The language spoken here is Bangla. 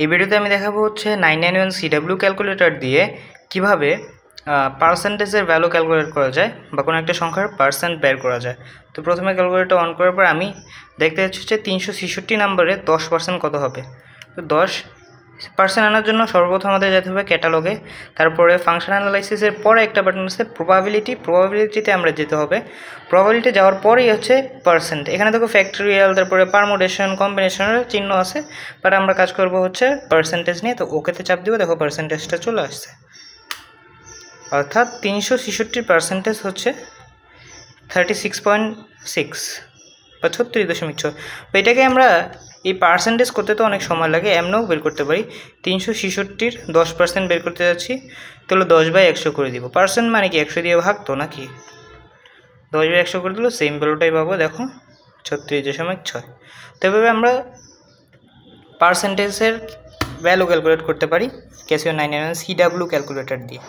এই ভিডিওতে আমি দেখাবো হচ্ছে 991 CW ক্যালকুলেটর দিয়ে কিভাবে পার্সেন্টেজের ভ্যালু ক্যালকুলেট করা যায় বা কোনো একটা সংখ্যার পার্সেন্ট বের করা যায়। তো প্রথমে ক্যালকুলেটর অন করার পর আমি দেখতে যাচ্ছি যে 366 নম্বরে 10% কত হবে। তো 10% আনার জন্য সর্বপ্রথম আমাদের যেতে হবে ক্যাটালগে, তারপরে ফাংশন অ্যানালাইসিসের পরে একটা বাটন আছে প্রবাবিলিটিতে আমরা যেতে হবে। প্রবাবিলিটি যাওয়ার পরেই হচ্ছে পার্সেন্ট। এখানে দেখো ফ্যাক্টরিয়াল, তারপরে পারমুটেশন, কম্বিনেশনের চিহ্ন আছে, বাট আমরা কাজ করব হচ্ছে পার্সেন্টেজ নিয়ে। তো ওকেতে চাপ দিব, দেখো পার্সেন্টেজটা চলে আসছে, অর্থাৎ 366% হচ্ছে 36.6 বা 36.6। তো এটাকে আমরা এই পার্সেন্টেজ করতে তো অনেক সময় লাগে, এমনও বের করতে পারি। 366-র 10% বের করতে যাচ্ছি, তাহলে 10/100 করে দিব। পার্সেন্ট মানে কি 100 দিয়ে ভাগ তো নাকি, 10/100 করে দিলে সেম ভ্যালুটাই পাবো, দেখো 36.6। তো এভাবে আমরা পার্সেন্টেজের ভ্যালু ক্যালকুলেট করতে পারি ক্যাসিও 991 CW ক্যালকুলেটর দিয়ে।